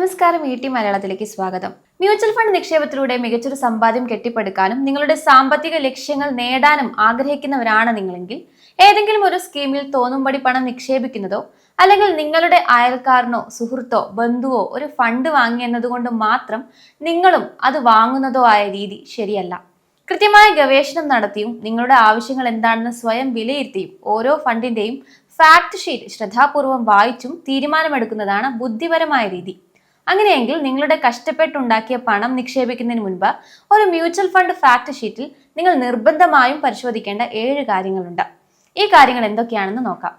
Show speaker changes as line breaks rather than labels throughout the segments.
നമസ്കാരം, മലയാളത്തിലേക്ക് സ്വാഗതം. മ്യൂച്വൽ ഫണ്ട് നിക്ഷേപത്തിലൂടെ മികച്ചൊരു സമ്പാദ്യം കെട്ടിപ്പടുക്കാനും നിങ്ങളുടെ സാമ്പത്തിക ലക്ഷ്യങ്ങൾ നേടാനും ആഗ്രഹിക്കുന്നവരാണ് നിങ്ങളെങ്കിൽ ഏതെങ്കിലും ഒരു സ്കീമിൽ തോന്നുംപടി പണം നിക്ഷേപിക്കുന്നതോ അല്ലെങ്കിൽ നിങ്ങളുടെ അയൽക്കാരനോ സുഹൃത്തോ ബന്ധുവോ ഒരു ഫണ്ട് വാങ്ങി എന്നതുകൊണ്ട് മാത്രം നിങ്ങളും അത് വാങ്ങുന്നതോ ആയ രീതി ശരിയല്ല. കൃത്യമായ ഗവേഷണം നടത്തിയും നിങ്ങളുടെ ആവശ്യങ്ങൾ എന്താണെന്ന് സ്വയം വിലയിരുത്തിയും ഓരോ ഫണ്ടിന്റെയും ഫാക്ട് ഷീറ്റ് ശ്രദ്ധാപൂർവം വായിച്ചും തീരുമാനമെടുക്കുന്നതാണ് ബുദ്ധിപരമായ രീതി. അങ്ങനെയെങ്കിൽ നിങ്ങളുടെ കഷ്ടപ്പെട്ടുണ്ടാക്കിയ പണം നിക്ഷേപിക്കുന്നതിന് മുൻപ് ഒരു മ്യൂച്വൽ ഫണ്ട് ഫാക്ട് ഷീറ്റിൽ നിങ്ങൾ നിർബന്ധമായും പരിശോധിക്കേണ്ട 7 കാര്യങ്ങളുണ്ട്. ഈ കാര്യങ്ങൾ എന്തൊക്കെയാണെന്ന് നോക്കാം.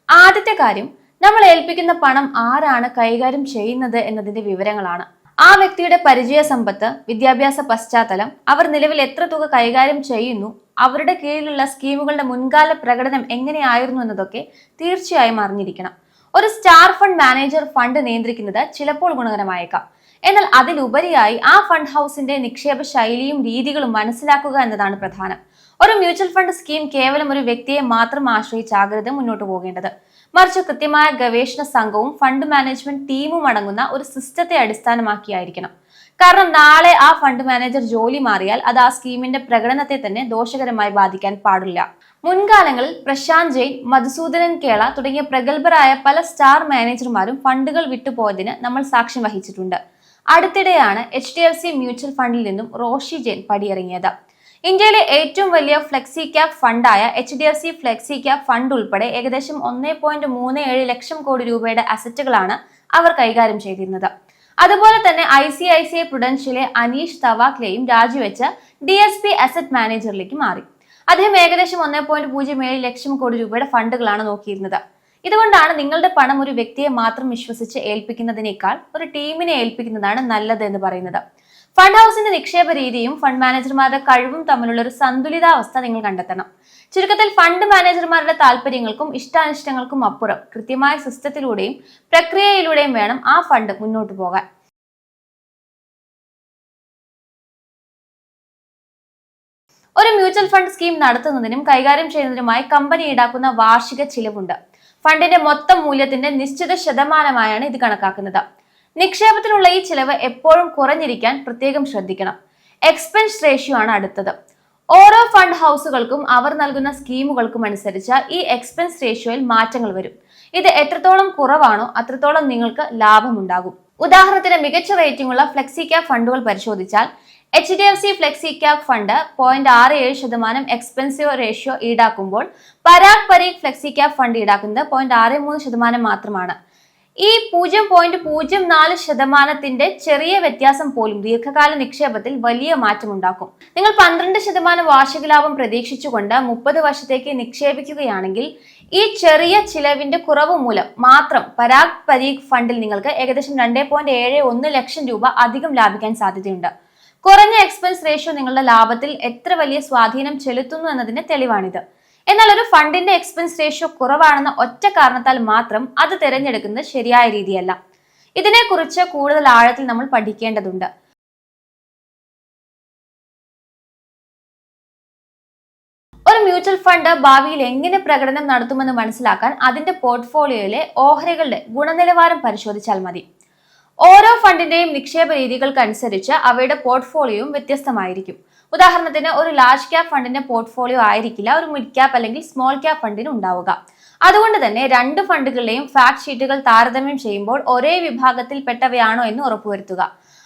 ആദ്യത്തെ കാര്യം, നമ്മൾ ഏൽപ്പിക്കുന്ന പണം ആരാണ് കൈകാര്യം ചെയ്യുന്നത് എന്നതിന്റെ വിവരങ്ങളാണ്. ആ വ്യക്തിയുടെ പരിചയ സമ്പത്ത്, വിദ്യാഭ്യാസ പശ്ചാത്തലം, അവർ നിലവിൽ എത്ര തുക കൈകാര്യം ചെയ്യുന്നു, അവരുടെ കീഴിലുള്ള സ്കീമുകളുടെ മുൻകാല പ്രകടനം എങ്ങനെയായിരുന്നു എന്നതൊക്കെ തീർച്ചയായും അറിഞ്ഞിരിക്കണം. ഒരു സ്റ്റാർ ഫണ്ട് മാനേജർ ഫണ്ട് നിയന്ത്രിക്കുന്നത് ചിലപ്പോൾ ഗുണകരമായേക്കാം. എന്നാൽ അതിലുപരിയായി ആ ഫണ്ട് ഹൗസിന്റെ നിക്ഷേപ ശൈലിയും രീതികളും മനസ്സിലാക്കുക എന്നതാണ് പ്രധാനം. ഒരു മ്യൂച്വൽ ഫണ്ട് സ്കീം കേവലം ഒരു വ്യക്തിയെ മാത്രം ആശ്രയിച്ചാകരുത് മുന്നോട്ട് പോകേണ്ടത്. മറിച്ച് കൃത്യമായ ഗവേഷണ സംഘവും ഫണ്ട് മാനേജ്മെന്റ് ടീമും അടങ്ങുന്ന ഒരു സിസ്റ്റത്തെ അടിസ്ഥാനമാക്കിയായിരിക്കണം. കാരണം നാളെ ആ ഫണ്ട് മാനേജർ ജോലി മാറിയാൽ അത് ആ സ്കീമിന്റെ പ്രകടനത്തെ തന്നെ ദോഷകരമായി ബാധിക്കാൻ പാടില്ല. മുൻകാലങ്ങളിൽ പ്രശാന്ത് ജെയിൻ, മധുസൂദനൻ കേള തുടങ്ങിയ പ്രഗത്ഭരായ പല സ്റ്റാർ മാനേജർമാരും ഫണ്ടുകൾ വിട്ടുപോയതിന് നമ്മൾ സാക്ഷ്യം വഹിച്ചിട്ടുണ്ട്. അടുത്തിടെയാണ് HDFC മ്യൂച്വൽ ഫണ്ടിൽ നിന്നും റോഷി ജെയിൻ പടിയിറങ്ങിയത്. ഇന്ത്യയിലെ ഏറ്റവും വലിയ ഫ്ലെക്സി ക്യാപ് ഫണ്ടായ HDFC ഫ്ലെക്സി ക്യാപ് ഫണ്ട് ഉൾപ്പെടെ ഏകദേശം 1.37 ലക്ഷം കോടി രൂപയുടെ അസറ്റുകളാണ് അവർ കൈകാര്യം ചെയ്തിരുന്നത്. അതുപോലെ തന്നെ ICICI പ്രുഡൻഷ്യലെ അനീഷ് തവാക്ലെയും രാജിവെച്ച് DSP അസറ്റ് മാനേജറിലേക്ക് മാറി. അദ്ദേഹം ഏകദേശം 1.07 ലക്ഷം കോടി രൂപയുടെ ഫണ്ടുകളാണ് നോക്കിയിരുന്നത്. ഇതുകൊണ്ടാണ് നിങ്ങളുടെ പണം ഒരു വ്യക്തിയെ മാത്രം വിശ്വസിച്ച് ഏൽപ്പിക്കുന്നതിനേക്കാൾ ഒരു ടീമിനെ ഏൽപ്പിക്കുന്നതാണ് നല്ലത് എന്ന് പറയുന്നത്. ഫണ്ട് ഹൗസിന്റെ നിക്ഷേപ രീതിയും ഫണ്ട് മാനേജർമാരുടെ കഴിവും തമ്മിലുള്ള ഒരു സന്തുലിതാവസ്ഥ നിങ്ങൾ കണ്ടെത്തണം. ചുരുക്കത്തിൽ ഫണ്ട് മാനേജർമാരുടെ താല്പര്യങ്ങൾക്കും ഇഷ്ടാനിഷ്ടങ്ങൾക്കും അപ്പുറം കൃത്യമായ സിസ്റ്റത്തിലൂടെയും പ്രക്രിയയിലൂടെയും വേണം ആ ഫണ്ട് മുന്നോട്ട് പോകാൻ. ഒരു മ്യൂച്വൽ ഫണ്ട് സ്കീം നടത്തുന്നതിനും കൈകാര്യം ചെയ്യുന്നതിനുമായി കമ്പനി ഈടാക്കുന്ന വാർഷിക ചിലവുണ്ട്. ഫണ്ടിന്റെ മൊത്തം മൂല്യത്തിന്റെ നിശ്ചിത ശതമാനമായാണ് ഇത് കണക്കാക്കുന്നത്. നിക്ഷേപത്തിനുള്ള ഈ ചിലവ് എപ്പോഴും കുറഞ്ഞിരിക്കാൻ പ്രത്യേകം ശ്രദ്ധിക്കണം. എക്സ്പെൻസ് റേഷ്യോ ആണ് അടുത്തത്. ഓരോ ഫണ്ട് ഹൗസുകൾക്കും അവർ നൽകുന്ന സ്കീമുകൾക്കും അനുസരിച്ച് ഈ എക്സ്പെൻസ് റേഷ്യോയിൽ മാറ്റങ്ങൾ വരും. ഇത് എത്രത്തോളം കുറവാണോ അത്രത്തോളം നിങ്ങൾക്ക് ലാഭമുണ്ടാകും. ഉദാഹരണത്തിന്, മികച്ച റേറ്റിംഗ് ഉള്ള ഫ്ലെക്സി ക്യാപ് ഫണ്ടുകൾ പരിശോധിച്ചാൽ HDFC flexi cap fund 0.67% expensive ratio ഈടാക്കുമ്പോൾ Parag Parikh flexi cap fund ഈടാക്കുന്നത് 0.63% മാത്രമാണ്. ഈ 0.04% ചെറിയ വ്യത്യാസം പോലും ദീർഘകാല നിക്ഷേപത്തിൽ വലിയ മാറ്റമുണ്ടാക്കും. നിങ്ങൾ 12% വാർഷിക ലാഭം പ്രതീക്ഷിച്ചുകൊണ്ട് 30 വർഷത്തേക്ക് നിക്ഷേപിക്കുകയാണെങ്കിൽ ഈ ചെറിയ ചിലവിന്റെ കുറവ് മൂലം മാത്രം പരാഗ് പരീഖ് ഫണ്ടിൽ നിങ്ങൾക്ക് ഏകദേശം 2.71 ലക്ഷം രൂപ അധികം ലാഭിക്കാൻ സാധ്യതയുണ്ട്. കുറഞ്ഞ എക്സ്പെൻസ് റേഷ്യോ നിങ്ങളുടെ ലാഭത്തിൽ എത്ര വലിയ സ്വാധീനം ചെലുത്തുന്നു എന്നതിന് തെളിവാണിത്. എന്നാൽ ഒരു ഫണ്ടിന്റെ എക്സ്പെൻസ് റേഷ്യോ കുറവാണെന്ന ഒറ്റ കാരണത്താൽ മാത്രം അത് തിരഞ്ഞെടുക്കുന്നത് ശരിയായ രീതിയല്ല. ഇതിനെക്കുറിച്ച് കൂടുതൽ ആഴത്തിൽ നമ്മൾ പഠിക്കേണ്ടതുണ്ട്. ഒരു മ്യൂച്വൽ ഫണ്ട് ഭാവിയിൽ എങ്ങനെ പ്രകടനം നടത്തുമെന്ന് മനസ്സിലാക്കാൻ അതിന്റെ പോർട്ട്ഫോളിയോയിലെ ഓഹരികളുടെ ഗുണനിലവാരം പരിശോധിച്ചാൽ മതി. ഓരോ ഫണ്ടിന്റെയും നിക്ഷേപ രീതികൾക്കനുസരിച്ച് അവയുടെ പോർട്ട്ഫോളിയോയും വ്യത്യസ്തമായിരിക്കും. ഉദാഹരണത്തിന്, ഒരു ലാർജ് ക്യാപ് ഫണ്ടിന്റെ പോർട്ട്ഫോളിയോ ആയിരിക്കില്ല ഒരു മിഡ് ക്യാപ് അല്ലെങ്കിൽ സ്മോൾ ക്യാപ് ഫണ്ടിന് ഉണ്ടാവുക. അതുകൊണ്ട് തന്നെ രണ്ട് ഫണ്ടുകളുടെയും ഫാക്ട് ഷീറ്റുകൾ താരതമ്യം ചെയ്യുമ്പോൾ ഒരേ വിഭാഗത്തിൽപ്പെട്ടവയാണോ എന്ന് ഉറപ്പുവരുത്തുക.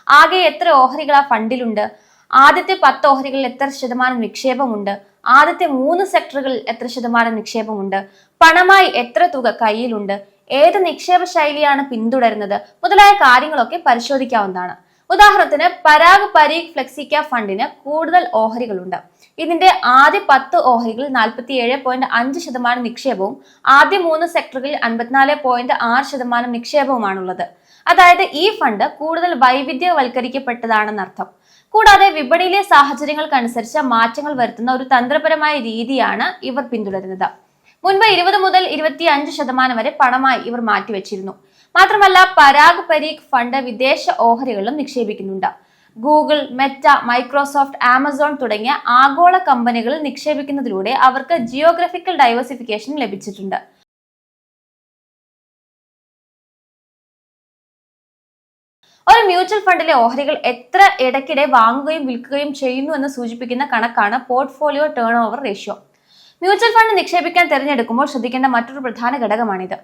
ആകെ എത്ര ഓഹരികൾ ആ ഫണ്ടിലുണ്ട്, ആദ്യത്തെ 10 ഓഹരികളിൽ എത്ര ശതമാനം നിക്ഷേപമുണ്ട്, ആദ്യത്തെ 3 സെക്ടറുകളിൽ എത്ര ശതമാനം നിക്ഷേപമുണ്ട്, പണമായി എത്ര തുക കയ്യിലുണ്ട്, ഏത് നിക്ഷേപ ശൈലിയാണ് പിന്തുടരുന്നത് മുതലായ കാര്യങ്ങളൊക്കെ പരിശോധിക്കാവുന്നതാണ്. ഉദാഹരണത്തിന്, പരാഗ് പരീഖ് ഫ്ലെക്സി ക്യാപ് ഫണ്ടിന് കൂടുതൽ ഓഹരികളുണ്ട്. ഇതിന്റെ ആദ്യ 10 ഓഹരികളിൽ 47.5% നിക്ഷേപവും ആദ്യ 3 സെക്ടറുകളിൽ 54.6% നിക്ഷേപവുമാണുള്ളത്. അതായത് ഈ ഫണ്ട് കൂടുതൽ വൈവിധ്യവൽക്കരിക്കപ്പെട്ടതാണെന്നർത്ഥം. കൂടാതെ വിപണിയിലെ സാഹചര്യങ്ങൾക്കനുസരിച്ച് മാറ്റങ്ങൾ വരുത്തുന്ന ഒരു തന്ത്രപരമായ രീതിയാണ് ഇവർ പിന്തുടരുന്നത്. മുൻപ് 20 മുതൽ 25% വരെ പണമായി ഇവർ മാറ്റിവെച്ചിരുന്നു. മാത്രമല്ല, പരാഗ് പരീഖ് ഫണ്ട് വിദേശ ഓഹരികളിലും നിക്ഷേപിക്കുന്നുണ്ട്. ഗൂഗിൾ, മെറ്റ, മൈക്രോസോഫ്റ്റ്, ആമസോൺ തുടങ്ങിയ ആഗോള കമ്പനികളിൽ നിക്ഷേപിക്കുന്നതിലൂടെ അവർക്ക് ജിയോഗ്രഫിക്കൽ ഡൈവേഴ്സിഫിക്കേഷൻ ലഭിച്ചിട്ടുണ്ട്. ഒരു മ്യൂച്വൽ ഫണ്ടിലെ ഓഹരികൾ എത്ര ഇടയ്ക്കിടെ വാങ്ങുകയും വിൽക്കുകയും ചെയ്യുന്നു എന്ന് സൂചിപ്പിക്കുന്ന കണക്കാണ് portfolio turn over ratio. Mutual fund നിക്ഷേപിക്കാൻ തിരഞ്ഞെടുക്കുമ്പോൾ ശ്രദ്ധിക്കേണ്ട മറ്റൊരു പ്രധാന ഘടകമാണിത്.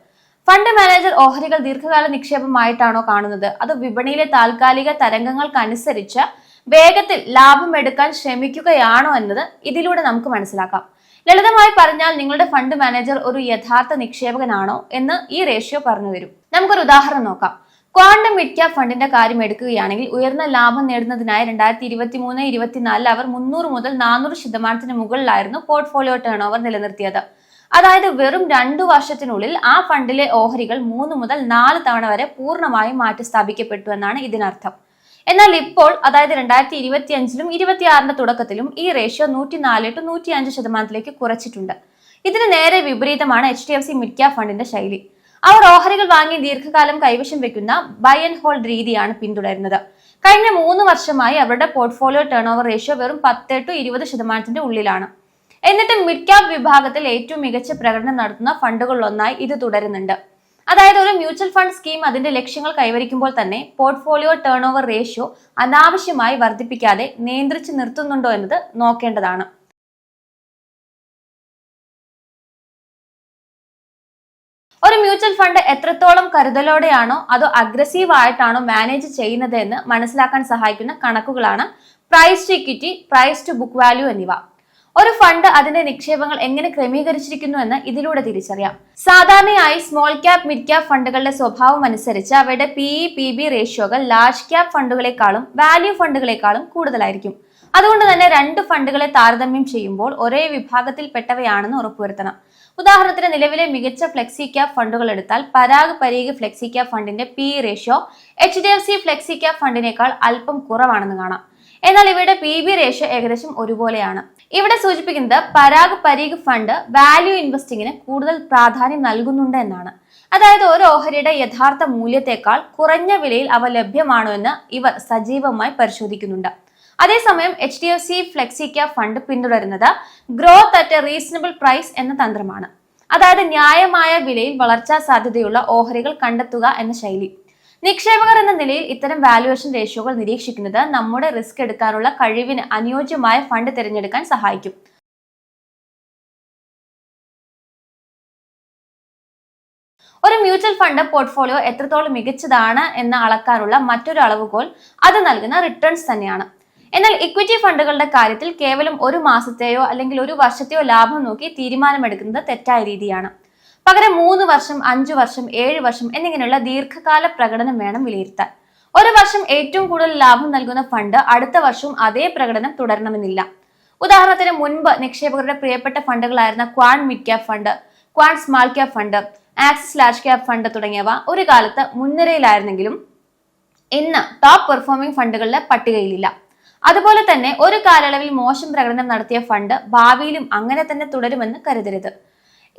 ഫണ്ട് മാനേജർ ഓഹരികൾ ദീർഘകാല നിക്ഷേപമായിട്ടാണോ കാണുന്നത്, അത് വിപണിയിലെ താൽക്കാലിക തരംഗങ്ങൾക്കനുസരിച്ച് വേഗത്തിൽ ലാഭം എടുക്കാൻ ശ്രമിക്കുകയാണോ എന്നത് ഇതിലൂടെ നമുക്ക് മനസ്സിലാക്കാം. ലളിതമായി പറഞ്ഞാൽ നിങ്ങളുടെ ഫണ്ട് മാനേജർ ഒരു യഥാർത്ഥ നിക്ഷേപകനാണോ എന്ന് ഈ റേഷ്യോ പറഞ്ഞു തരും. നമുക്കൊരു ഉദാഹരണം നോക്കാം. ക്വാണ്ടം മിഡ് ക്യാപ് ഫണ്ടിന്റെ കാര്യം എടുക്കുകയാണെങ്കിൽ ഉയർന്ന ലാഭം നേടുന്നതിനായി 2023-24 അവർ 300 മുതൽ 400% മുകളിലായിരുന്നു പോർട്ട്ഫോളിയോ ടേൺ ഓവർ നിലനിർത്തിയത്. അതായത് വെറും 2 വർഷത്തിനുള്ളിൽ ആ ഫണ്ടിലെ ഓഹരികൾ 3 മുതൽ 4 തവണ വരെ പൂർണ്ണമായും മാറ്റി സ്ഥാപിക്കപ്പെട്ടു എന്നാണ് ഇതിനർത്ഥം. എന്നാൽ ഇപ്പോൾ, അതായത് 2025-ലും 26-ന്റെ തുടക്കത്തിലും ഈ റേഷ്യോ 104-105% കുറച്ചിട്ടുണ്ട്. ഇതിന് നേരെ വിപരീതമാണ് HDFC മിഡ് ക്യാപ് ഫണ്ടിന്റെ ശൈലി. അവർ ഓഹരികൾ വാങ്ങി ദീർഘകാലം കൈവശം വെക്കുന്ന ബൈ ആൻഡ് ഹോൾഡ് രീതിയാണ് പിന്തുടരുന്നത്. കഴിഞ്ഞ 3 വർഷമായി അവരുടെ പോർട്ട്ഫോളിയോ ടേൺ ഓവർ റേഷ്യോ വെറും 10-20% ഉള്ളിലാണ്. എന്നിട്ടും മിഡ് ക്യാപ് വിഭാഗത്തിൽ ഏറ്റവും മികച്ച പ്രകടനം നടത്തുന്ന ഫണ്ടുകളിലൊന്നായി ഇത് തുടരുന്നുണ്ട്. അതായത് ഒരു മ്യൂച്വൽ ഫണ്ട് സ്കീം അതിന്റെ ലക്ഷ്യങ്ങൾ കൈവരിക്കുമ്പോൾ തന്നെ പോർട്ട്ഫോളിയോ ടേൺ ഓവർ റേഷ്യോ അനാവശ്യമായി വർദ്ധിപ്പിക്കാതെ നിയന്ത്രിച്ചു നിർത്തുന്നുണ്ടോ എന്നത് നോക്കേണ്ടതാണ്. ഒരു മ്യൂച്വൽ ഫണ്ട് എത്രത്തോളം കരുതലോടെയാണോ അതോ അഗ്രസീവ് ആയിട്ടാണോ മാനേജ് ചെയ്യുന്നത് എന്ന് മനസ്സിലാക്കാൻ സഹായിക്കുന്ന കണക്കുകളാണ് price to equity, price to book value എന്നിവ. ഒരു ഫണ്ട് അതിന്റെ നിക്ഷേപങ്ങൾ എങ്ങനെ ക്രമീകരിച്ചിരിക്കുന്നു എന്ന് ഇതിലൂടെ തിരിച്ചറിയാം. സാധാരണയായി സ്മോൾ ക്യാപ്, മിഡ് ക്യാപ് ഫണ്ടുകളുടെ സ്വഭാവം അനുസരിച്ച് അവയുടെ PE/PB റേഷ്യോകൾ ലാർജ് ക്യാപ് ഫണ്ടുകളെക്കാളും വാല്യൂ ഫണ്ടുകളെക്കാളും കൂടുതലായിരിക്കും. അതുകൊണ്ട് തന്നെ 2 ഫണ്ടുകളെ താരതമ്യം ചെയ്യുമ്പോൾ ഒരേ വിഭാഗത്തിൽപ്പെട്ടവയാണെന്ന് ഉറപ്പുവരുത്തണം. ഉദാഹരണത്തിന് നിലവിലെ മികച്ച ഫ്ലെക്സി ക്യാപ് ഫണ്ടുകൾ എടുത്താൽ പരാഗ് പരീഗ് ഫ്ലെക്സി ക്യാപ് ഫണ്ടിന്റെ PE ratio HDFC flexi cap ഫണ്ടിനേക്കാൾ അല്പം കുറവാണെന്ന് കാണാം. എന്നാൽ ഇവയുടെ PB റേഷ്യോ ഏകദേശം ഒരുപോലെയാണ്. ഇവിടെ സൂചിപ്പിക്കുന്നത് പരാഗ് പരീഗ് ഫണ്ട് വാല്യൂ ഇൻവെസ്റ്റിംഗിന് കൂടുതൽ പ്രാധാന്യം നൽകുന്നുണ്ട് എന്നാണ്. അതായത് ഒരു ഓഹരിയുടെ യഥാർത്ഥ മൂല്യത്തെക്കാൾ കുറഞ്ഞ വിലയിൽ അവ ലഭ്യമാണോ എന്ന് ഇവർ സജീവമായി പരിശോധിക്കുന്നുണ്ട്. അതേസമയം HDFC ഫ്ലെക്സി ക്യാപ് ഫണ്ട് പിന്തുടരുന്നത് growth at a reasonable price എന്ന തന്ത്രമാണ്. അതായത് ന്യായമായ വിലയിൽ വളർച്ചാ സാധ്യതയുള്ള ഓഹരികൾ കണ്ടെത്തുക എന്ന ശൈലി. നിക്ഷേപകർ എന്ന നിലയിൽ ഇത്തരം വാല്യുവേഷൻ റേഷ്യോകൾ നിരീക്ഷിക്കുന്നത് നമ്മുടെ റിസ്ക് എടുക്കാനുള്ള കഴിവിന് അനുയോജ്യമായ ഫണ്ട് തിരഞ്ഞെടുക്കാൻ സഹായിക്കും. ഒരു മ്യൂച്വൽ ഫണ്ട് പോർട്ട്ഫോളിയോ എത്രത്തോളം മികച്ചതാണ് എന്ന് അളക്കാനുള്ള മറ്റൊരു അളവുകോൽ അത് നൽകുന്ന റിട്ടേൺസ് തന്നെയാണ്. എന്നാൽ ഇക്വിറ്റി ഫണ്ടുകളുടെ കാര്യത്തിൽ കേവലം ഒരു മാസത്തെയോ അല്ലെങ്കിൽ ഒരു വർഷത്തെയോ ലാഭം നോക്കി തീരുമാനമെടുക്കുന്നത് തെറ്റായ രീതിയാണ്. പകരം 3 വർഷം, 5 വർഷം, 7 വർഷം എന്നിങ്ങനെയുള്ള ദീർഘകാല പ്രകടനം വേണം വിലയിരുത്താൻ. ഒരു വർഷം ഏറ്റവും കൂടുതൽ ലാഭം നൽകുന്ന ഫണ്ട് അടുത്ത വർഷവും അതേ പ്രകടനം തുടരണമെന്നില്ല. ഉദാഹരണത്തിന് മുൻപ് നിക്ഷേപകരുടെ പ്രിയപ്പെട്ട ഫണ്ടുകളായിരുന്ന Quant mid cap fund, Quant small cap fund, Axis large cap fund തുടങ്ങിയവ ഒരു കാലത്ത് മുൻനിരയിലായിരുന്നെങ്കിലും ഇന്ന് ടോപ്പ് പെർഫോമിംഗ് ഫണ്ടുകളുടെ പട്ടികയിലില്ല. അതുപോലെ തന്നെ ഒരു കാലയളവിൽ മോശം പ്രകടനം നടത്തിയ ഫണ്ട് ഭാവിയിലും അങ്ങനെ തന്നെ തുടരുമെന്ന് കരുതരുത്.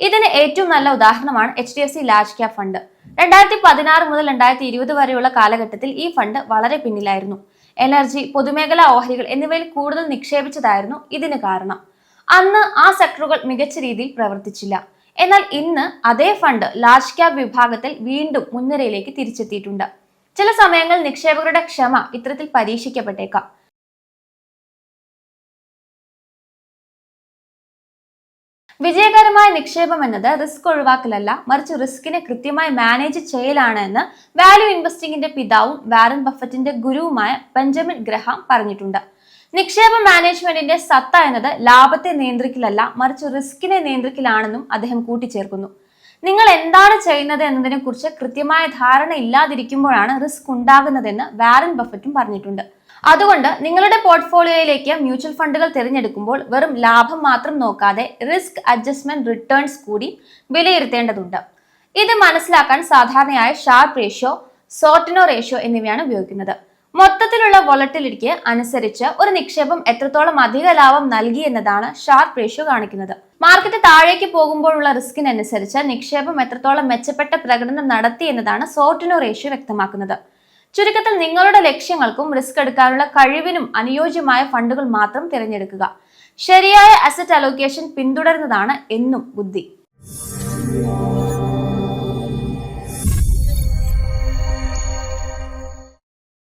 ഇതിന് ഏറ്റവും നല്ല ഉദാഹരണമാണ് HDFC ലാർജ് ക്യാപ് ഫണ്ട്. 2016 മുതൽ 2020 വരെയുള്ള കാലഘട്ടത്തിൽ ഈ ഫണ്ട് വളരെ പിന്നിലായിരുന്നു. എനർജി, പൊതുമേഖലാ ഓഹരികൾ എന്നിവയിൽ കൂടുതൽ നിക്ഷേപിച്ചതായിരുന്നു ഇതിന് കാരണം. അന്ന് ആ സെക്ടറുകൾ മികച്ച രീതിയിൽ പ്രവർത്തിച്ചില്ല. എന്നാൽ ഇന്ന് അതേ ഫണ്ട് ലാർജ് ക്യാപ് വിഭാഗത്തിൽ വീണ്ടും മുൻനിരയിലേക്ക് തിരിച്ചെത്തിയിട്ടുണ്ട്. ചില സമയങ്ങളിൽ നിക്ഷേപകരുടെ ക്ഷമ ഇത്തരത്തിൽ പരീക്ഷിക്കപ്പെട്ടേക്കാം. വിജയകരമായ നിക്ഷേപം എന്നത് റിസ്ക് ഒഴിവാക്കലല്ല, മറിച്ച് റിസ്കിനെ കൃത്യമായി മാനേജ് ചെയ്യലാണ് എന്ന് വാല്യൂ ഇൻവെസ്റ്റിംഗിന്റെ പിതാവും വാറൻ ബഫറ്റിന്റെ ഗുരുവുമായ ബെഞ്ചമിൻ ഗ്രഹാം പറഞ്ഞിട്ടുണ്ട്. നിക്ഷേപ മാനേജ്മെന്റിന്റെ സത്ത എന്നത് ലാഭത്തെ നിയന്ത്രിക്കലല്ല, മറിച്ച് റിസ്കിനെ നിയന്ത്രിക്കലാണെന്നും അദ്ദേഹം കൂട്ടിച്ചേർക്കുന്നു. നിങ്ങൾ എന്താണ് ചെയ്യുന്നത് എന്നതിനെ കുറിച്ച് കൃത്യമായ ധാരണ ഇല്ലാതിരിക്കുമ്പോഴാണ് റിസ്ക് ഉണ്ടാകുന്നതെന്ന് വാറൻ ബഫറ്റും പറഞ്ഞിട്ടുണ്ട്. അതുകൊണ്ട് നിങ്ങളുടെ പോർട്ട്ഫോളിയോയിലേക്ക് മ്യൂച്വൽ ഫണ്ടുകൾ തിരഞ്ഞെടുക്കുമ്പോൾ വെറും ലാഭം മാത്രം നോക്കാതെ റിസ്ക് അഡ്ജസ്റ്റ്മെന്റ് റിട്ടേൺസ് കൂടി വിലയിരുത്തേണ്ടതുണ്ട്. ഇത് മനസ്സിലാക്കാൻ സാധാരണയായി ഷാർപ്പ് റേഷ്യോ, സോർട്ടിനോ റേഷ്യോ എന്നിവയാണ് ഉപയോഗിക്കുന്നത്. മൊത്തത്തിലുള്ള വോളറ്റിലിറ്റിക്ക് അനുസരിച്ച് ഒരു നിക്ഷേപം എത്രത്തോളം അധിക ലാഭം നൽകി എന്നതാണ് ഷാർപ്പ് റേഷ്യോ കാണിക്കുന്നത്. മാർക്കറ്റ് താഴേക്ക് പോകുമ്പോഴുള്ള റിസ്കിനനുസരിച്ച് നിക്ഷേപം എത്രത്തോളം മെച്ചപ്പെട്ട പ്രകടനം നടത്തി എന്നതാണ് സോർട്ടിനോ റേഷ്യോ വ്യക്തമാക്കുന്നത്. ചുരുക്കത്തിൽ നിങ്ങളുടെ ലക്ഷ്യങ്ങൾക്കും റിസ്ക് എടുക്കാനുള്ള കഴിവിനും അനുയോജ്യമായ ഫണ്ടുകൾ മാത്രം തിരഞ്ഞെടുക്കുക. ശരിയായ അസറ്റ് അലോക്കേഷൻ പിന്തുടരുന്നതാണ് എന്നും ബുദ്ധി.